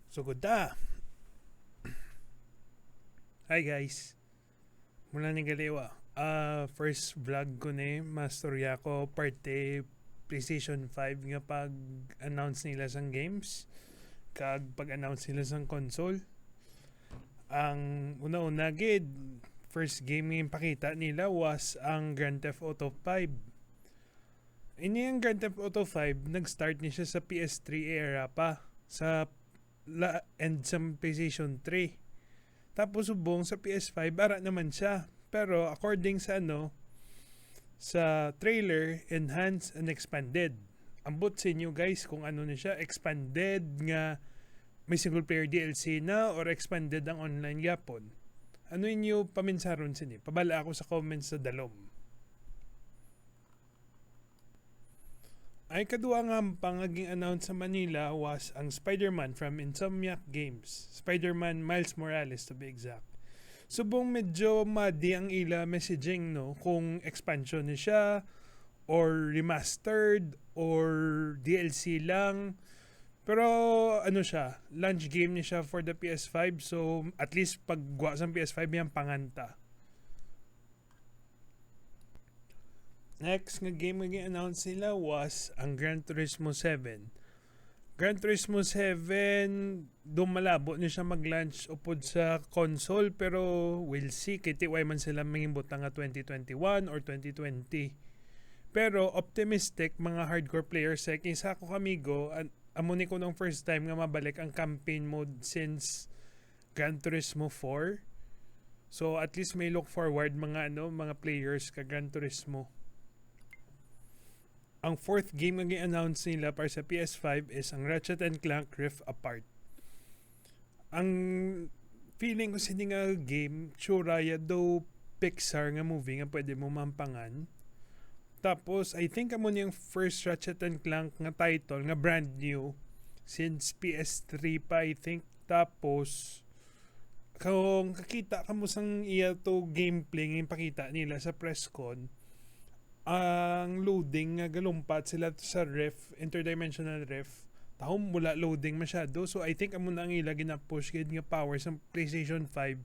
Sugod ta. Hi guys. Mula ni Galiwa. First vlog ko ni mastorya ko parte PlayStation 5 nga pag-announce nila sang games kag pag-announce nila sang console. Ang una-una gid first game nga pakita nila was ang Grand Theft Auto 5. Ini ang Grand Theft Auto 5 nag-start ni siya sa PS3 era pa sa and sa PlayStation 3. Tapos subong sa PS5 ara naman siya. Pero according sa sa trailer, enhanced and expanded. Ambot sa inyo guys kung ano na siya, expanded nga may single player DLC na or expanded ang online yapon. Ano inyo paminsaron sini? Pabala ako sa comments sa dalom. Ay kadua nga pangaging announce sa Manila was ang Spider-Man from Insomniac Games. Spider-Man Miles Morales to be exact. Subong medyo madi ang ila messaging kung expansion ni siya or remastered or DLC lang. Pero ano siya, launch game ni siya for the PS5 so at least pag guwa sa PS5 yan panganta. Next nga game nga announce nila was ang Gran Turismo 7. Gran Turismo 7, dumalabo niya siya mag-launch upod sa console pero we'll see. Kitiway man sila mangimbot nga 2021 or 2020. Pero optimistic mga hardcore players sa isa ko kamigo, amo ni ko nung first time nga mabalik ang campaign mode since Gran Turismo 4. So at least may look forward mga players ka Gran Turismo. Ang fourth game nga i-announce nila para sa PS5 is ang Ratchet and Clank Rift Apart. Ang feeling ko sini nga game, Churaya do Pixar nga movie nga pwede mo mampangan. Tapos, I think amo niyang first Ratchet and Clank nga title nga brand new since PS3 pa I think. Tapos, kung kakita ka mo sang iya to gameplay nga ipakita nila sa press con, ang loading nga galumpat sila sa ref, interdimensional ref, tahong mula loading masyado. So I think amo na ang ila gina-push gid nga power sa PlayStation 5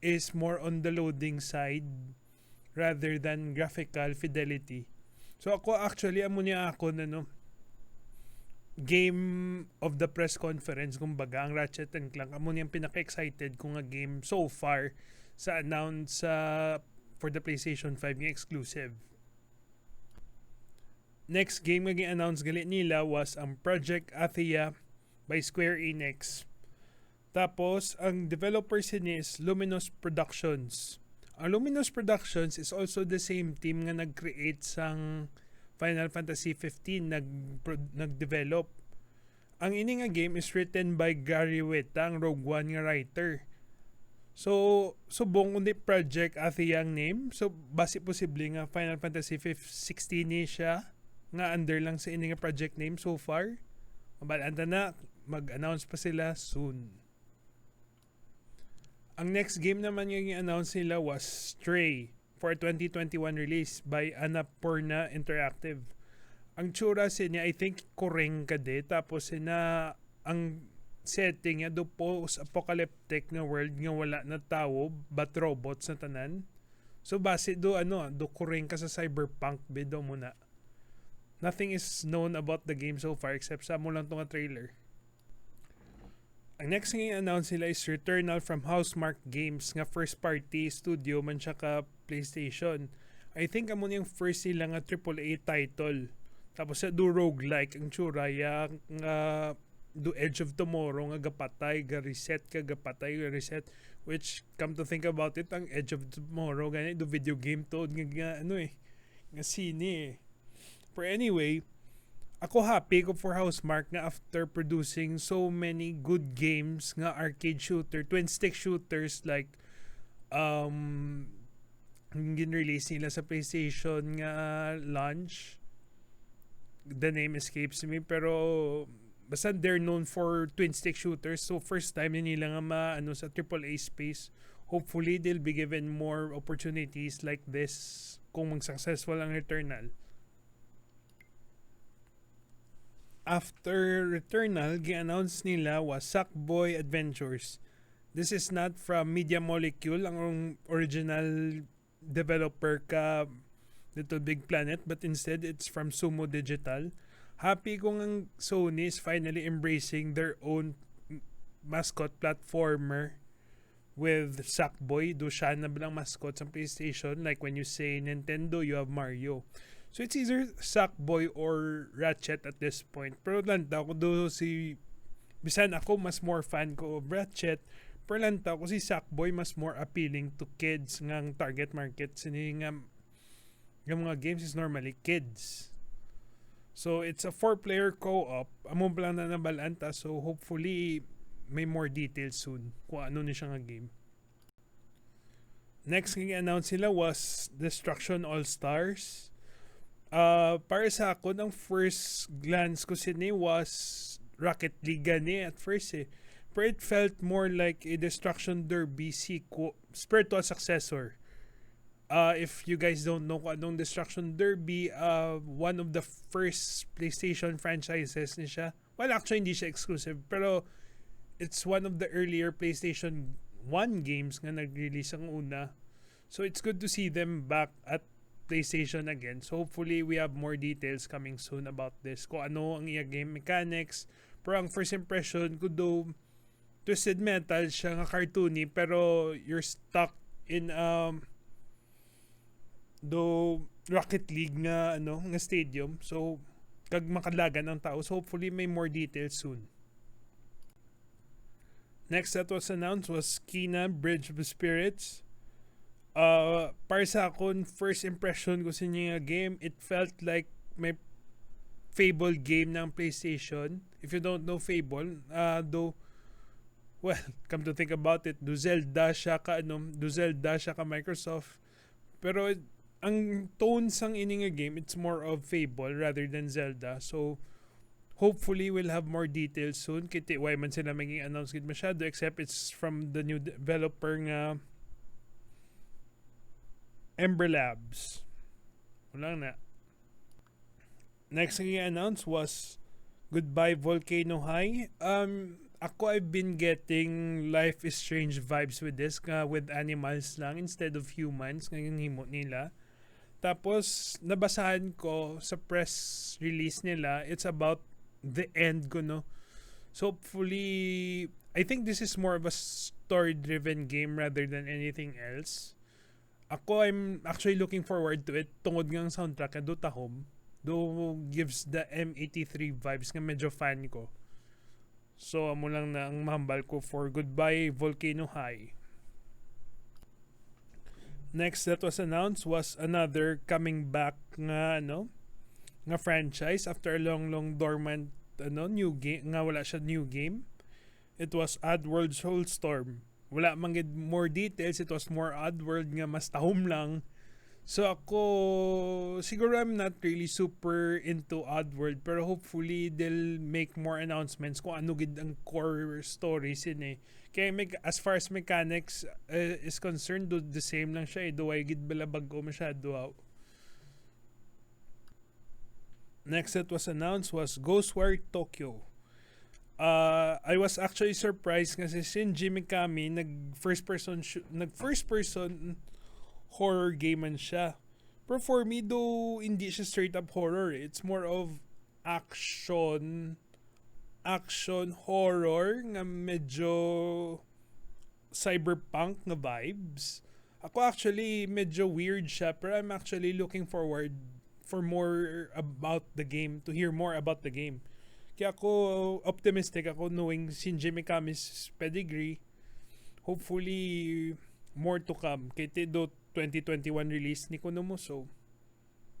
is more on the loading side rather than graphical fidelity. So ako actually amo niya ako game of the press conference kumbaga ang Ratchet and Clank amo niyang pinaka-excited ko nga game so far sa announce for the PlayStation 5 nga exclusive. Next game nga gi-announce gali nila was ang Project Athia by Square Enix. Tapos, ang developer sini is Luminous Productions. Ang Luminous Productions is also the same team nga nag-create sang Final Fantasy 15 nag-develop. Ang ini nga game is written by Gary Whitta, ang Rogue One nga writer. So, subong kundi Project Athia ang name. So, basi posible nga Final Fantasy 16 ni siya nga under lang sa ini nga project name so far. Mabalanta na, mag-announce pa sila soon. Ang next game naman yung i-announce nila was Stray for 2021 release by Annapurna Interactive. Ang tsura niya, I think kureng ka de, tapos ang setting niya do post-apocalyptic na world nga wala na tao but robots na tanan. So base do kureng ka sa cyberpunk bido muna. Nothing is known about the game so far except sa mo lang itong trailer. Ang next nga i-announce nila is Returnal from Housemarque Games nga first party studio man siya ka PlayStation. I think amo yung first sila nga AAA title. Tapos sa do roguelike ang tsura nga do Edge of Tomorrow nga gapatay, reset reset, which come to think about it ang Edge of Tomorrow ganyan do video game to nga sine. But anyway, ako happy ko for Housemarque nga after producing so many good games nga arcade shooter, twin stick shooters like gin-release nila sa PlayStation nga launch. The name escapes me pero basta they're known for twin stick shooters. So first time nila nga sa AAA space. Hopefully they'll be given more opportunities like this kung mag-successful ang Returnal. after Returnal, gi-announce nila was Sackboy Adventures. This is not from Media Molecule, ang original developer ka Little Big Planet, but instead it's from Sumo Digital. Happy kung ang Sony is finally embracing their own mascot platformer with Sackboy. Do siya na bilang mascot sa PlayStation. Like when you say Nintendo, you have Mario. So it's either Sackboy or Ratchet at this point. Pero lanta ko do si... Bisan ako, mas more fan ko of Ratchet. Pero lanta ko si Sackboy mas more appealing to kids ngang target market. Sini nga yung mga games is normally kids. So it's a 4-player co-op. Amo pa lang na nabalanta. So hopefully may more details soon kung ano ni siya nga game. Next nga i-announce sila was Destruction All-Stars. Para sa ako, ang first glance ko sini was Rocket League gani at first eh. But it felt more like a Destruction Derby sequel, spiritual successor. If you guys don't know kung anong Destruction Derby, one of the first PlayStation franchises ni siya. Well, actually, hindi siya exclusive. Pero, it's one of the earlier PlayStation 1 games nga nag-release ang una. So, it's good to see them back at PlayStation again. So, hopefully, we have more details coming soon about this. Kung ano ang iya game mechanics. Pero, ang first impression ko do, Twisted Metal siya nga cartoony. Pero, you're stuck in, do Rocket League nga nga stadium, so kag makalagan ang tao, so hopefully may more details soon. Next that was announced was Kina Bridge of Spirits. Para sa akon, first impression ko sa niya game, it felt like may Fable game ng PlayStation. If you don't know Fable, well, come to think about it, do Zelda siya ka Microsoft, pero ang tone sang ining game, it's more of Fable rather than Zelda. So, hopefully, we'll have more details soon. Kiti, why man sila maging announce gid masyado, except it's from the new developer nga Ember Labs. Wala na. Next nga i-announce was Goodbye Volcano High. I've been getting Life is Strange vibes with this, with animals lang instead of humans, ngayon himo nila. Tapos, nabasahan ko sa press release nila, it's about the end ko, no? So, hopefully, I think this is more of a story-driven game rather than anything else. I'm actually looking forward to it. Tungod ngang soundtrack, do tahom. Do gives the M83 vibes nga medyo fan ko. So, amo lang na ang mahambal ko for Goodbye Volcano High. Next that was announced was another coming back nga franchise after a long dormant new game nga wala siya new game. It was Oddworld Soulstorm. Wala man gid more details, it was more Oddworld nga mas tahom lang. So ako siguro I'm not really super into Oddworld, pero hopefully they'll make more announcements kung ano gid ang core stories in eh. Kaya as far as mechanics is concerned, the same lang siya eh. Duway gid bala bago masyado. Next that was announced was Ghostwire Tokyo. I was actually surprised kasi Shinji Mikami nag first person horror game man siya. Pero for me though, hindi siya straight up horror. It's more of action horror nga medyo cyberpunk na vibes. Ako actually medyo weird siya, pero I'm actually looking forward for more about the game, to hear more about the game. Kaya ako optimistic ako knowing Shinji Mikami's pedigree. Hopefully more to come. Kaya do 2021 release ni kuno mo, so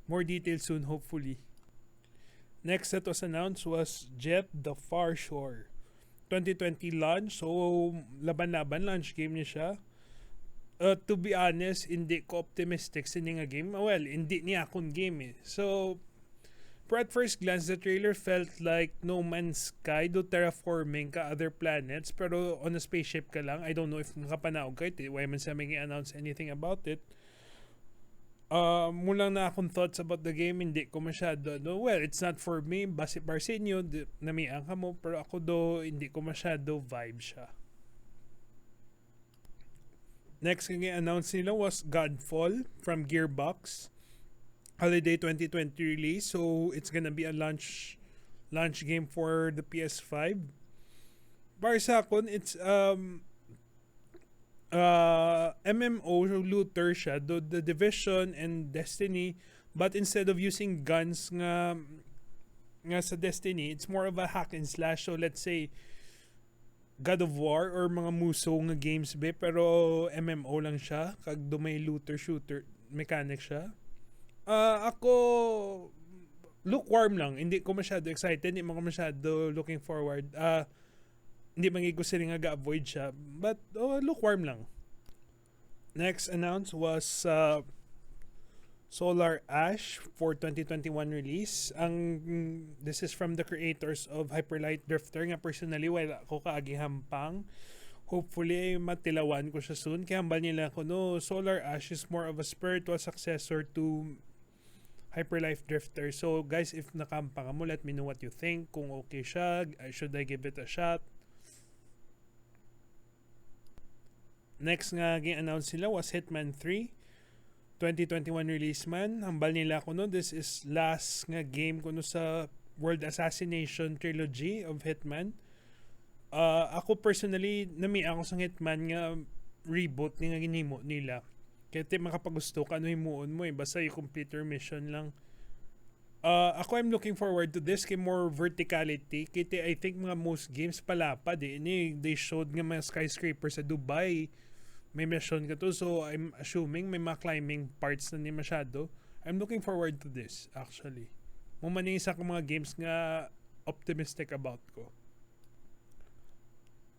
more details soon hopefully. Next that was announced was Jet the Far Shore. 2020 launch, so laban-laban launch game niya siya. To be honest, hindi ko optimistic sa nga game. Well, hindi niya akong game eh. So, at first glance, the trailer felt like No Man's Sky, do terraforming ka other planets, pero on a spaceship ka lang. I don't know if nakapanaog ka ito. Why man sa may announce anything about it. Mula na akong thoughts about the game, hindi ko masyado, no, well, it's not for me, base Barsinyo, namiang ka mo, pero ako do, hindi ko masyado vibe siya. Next nga announce nila was Godfall from Gearbox. Holiday 2020 release, so it's gonna be a launch game for the PS5. Para sa akin, it's MMO looter siya, the Division and Destiny, but instead of using guns nga sa Destiny, it's more of a hack and slash. So let's say God of War or mga muso nga games be, pero MMO lang siya, kag do may looter shooter mechanic siya. Ako lukewarm lang, hindi ko masyado excited, hindi ko masyado looking forward. Hindi magiging sila nga ga-avoid siya, but lukewarm lang. Next announced was Solar Ash for 2021 release. This is from the creators of Hyperlight Drifter nga personally wala ko kaagi hampang. Hopefully matilawan ko siya soon. Kaya hambal nila ko no, Solar Ash is more of a spiritual successor to Hyperlight Drifter. So guys, if nakampang mo, let me know what you think. Kung okay siya, should I give it a shot? Next nga gi-announce sila was Hitman 3. 2021 release man. Hambal nila ko no, this is last nga game ko no sa World Assassination Trilogy of Hitman. Ako personally, nami ako sa Hitman nga reboot ni nga ginimo nila. Kaya ti makapagusto ka ano himuon mo basta yung complete your mission lang. Ako I'm looking forward to this kay more verticality. Kaya I think mga most games palapad they showed nga mga skyscraper sa Dubai. May mission ka to, so I'm assuming may mga climbing parts na ni masyado. I'm looking forward to this, actually. Mumani isa kong mga games nga optimistic about ko.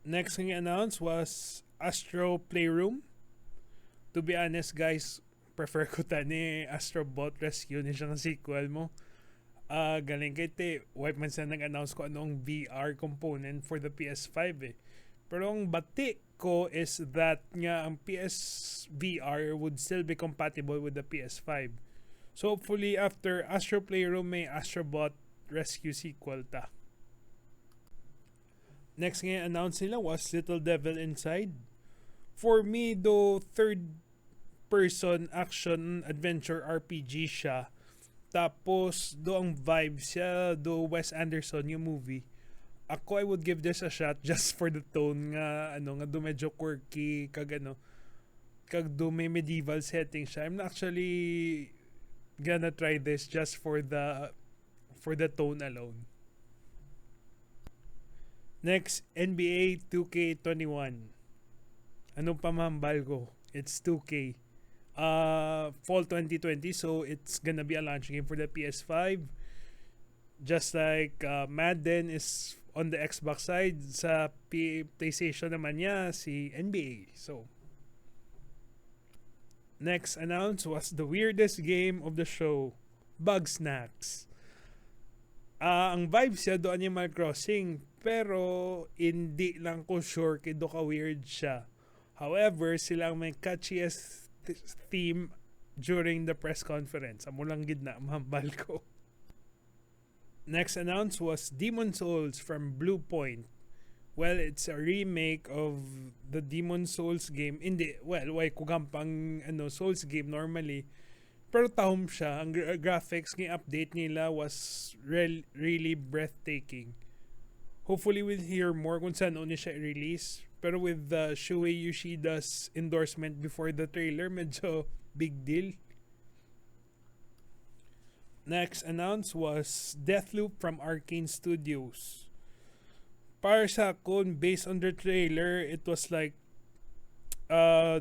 Next thing announced was Astro Playroom. To be honest, guys, prefer ko ta ni Astro Bot Rescue ni siyang sequel mo. Galing kay te, wipe man sa nag-announce ko anong VR component for the PS5 Pero ang bati ko is that nga ang PSVR would still be compatible with the PS5. So hopefully after Astro Playroom may Astrobot Rescue sequel ta. Next nga announce nila was Little Devil Inside. For me though, third person action adventure RPG siya. Tapos do ang vibe siya do Wes Anderson yung movie. Ako I would give this a shot just for the tone nga nga do medyo quirky kag do may medieval setting siya. I'm actually gonna try this just for the tone alone. Next, NBA 2K21. Anong pamambal ko? It's 2K. Fall 2020, so it's gonna be a launch game for the PS5. Just like Madden is on the Xbox side, sa PlayStation naman niya si NBA. So next announced was the weirdest game of the show, Bug Snacks. Ang vibe siya do Animal Crossing, pero hindi lang ko sure kay do ka weird siya. However, silang may catchiest theme during the press conference. Amo lang gid na mahambal ko. Next announced was Demon Souls from Blue Point. Well, it's a remake of the Demon Souls game. Hindi, well, why kugampang Souls game normally. Pero tahom siya. Ang graphics ng update nila was really breathtaking. Hopefully we'll hear more kung saan ni siya i-release. Pero with Shuei Yoshida's endorsement before the trailer, medyo big deal. Next announced was Deathloop from Arcane Studios. Para sa akin, based on the trailer, it was like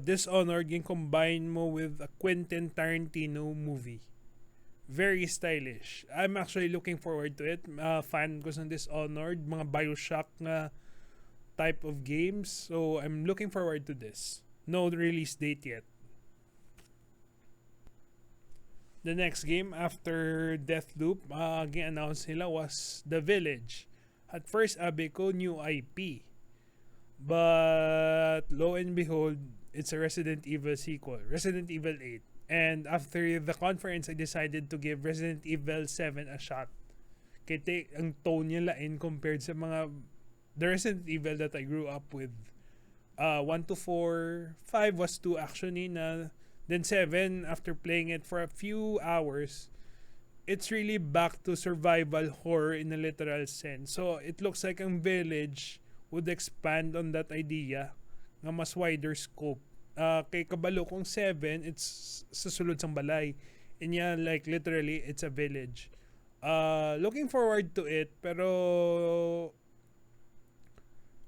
Dishonored yung combine mo with a Quentin Tarantino movie. Very stylish. I'm actually looking forward to it. Fan ko sa Dishonored, mga Bioshock na type of games. So I'm looking forward to this. No release date yet. The next game after Deathloop, gi-announce nila was The Village. At first, abe ko, new IP. But, lo and behold, it's a Resident Evil sequel. Resident Evil 8. And after the conference, I decided to give Resident Evil 7 a shot. Kaya ang tone niya lain compared sa mga the Resident Evil that I grew up with. 1 to 4, 5 was too actiony na. Then 7, after playing it for a few hours, it's really back to survival horror in a literal sense. So it looks like ang Village would expand on that idea nga mas wider scope. Kay kabalo kung 7, it's sa sulod sang balay. And yeah, like literally, it's a village. Looking forward to it, pero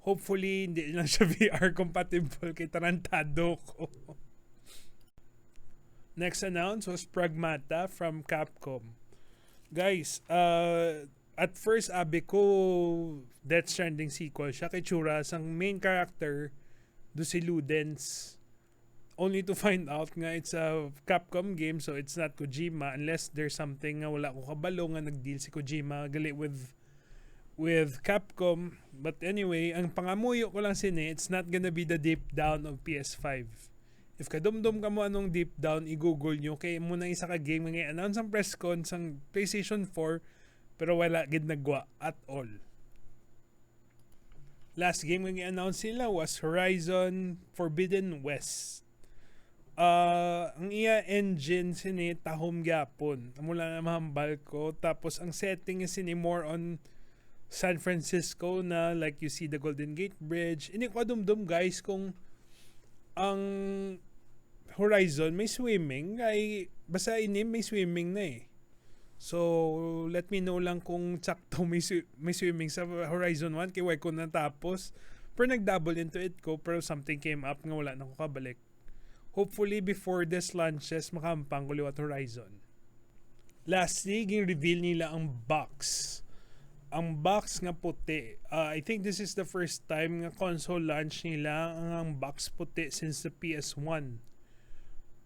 hopefully hindi lang siya VR compatible kay tarantado ko. Next announced was Pragmata from Capcom. Guys, at first abi ko Death Stranding sequel siya kay Chura sang main character do si Ludens, only to find out nga it's a Capcom game, so it's not Kojima unless there's something nga wala ko kabalo nga nag-deal si Kojima gali with Capcom. But anyway, ang pangamuyo ko lang sini, it's not gonna be the deep down of PS5. If kadumdum ka mo anong deep down, i-google nyo kay muna isa ka game nga i-announce ang press con sang PlayStation 4 pero wala gid nagwa at all. Last game nga i-announce sila was Horizon Forbidden West. Ang iya engine sini tahom gyapon. Mula na mahambal ko. Tapos ang setting is sini more on San Francisco na like you see the Golden Gate Bridge. Ini ko dumdum guys kung ang Horizon may swimming ay basta ini may swimming na eh. So let me know lang kung sakto may swimming sa Horizon 1 kay why ko natapos. Pero nag-double into it ko pero something came up nga wala na ko kabalik. Hopefully before this launches makampang ko liwat Horizon. Lastly, ging-reveal nila ang box. Ang box nga puti. I think this is the first time nga console launch nila ang box puti since the PS1.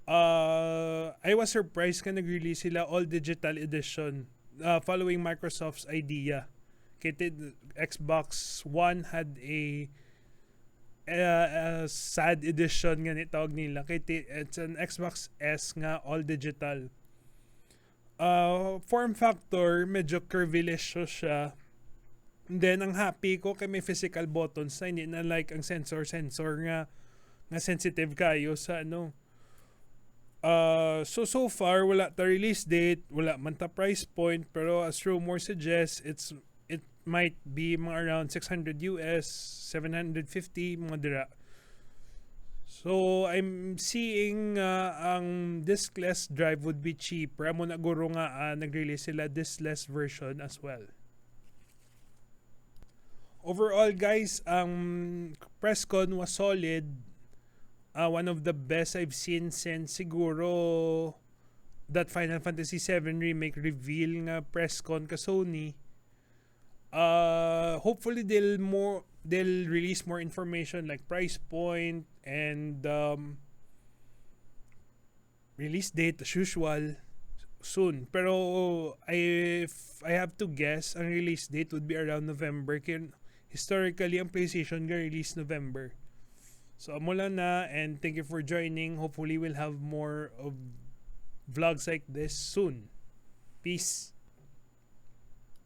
I was surprised ka nag-release sila all digital edition following Microsoft's idea. Kaya Xbox One had a sad edition nga tawag nila. Kaya it's an Xbox S nga all digital. Form factor, medyo curvilicious siya. And then, ang happy ko kay may physical buttons na hindi na like ang sensor nga sensitive kayo sa ano. So far, wala ta release date, wala man ta price point, pero as rumor suggests, it might be mga around $600 US, $750, mga dira. So, I'm seeing ang diskless drive would be cheaper. Amo na guro nga nag-release sila diskless version as well. Overall, guys, ang press con was solid. One of the best I've seen since siguro that Final Fantasy VII Remake reveal nga press con ka Sony. Hopefully they'll release more information like price point and release date as usual soon. Pero if I have to guess, ang release date would be around November. Historically, ang PlayStation ga release November. So amula na, and thank you for joining. Hopefully we'll have more of vlogs like this soon. Peace.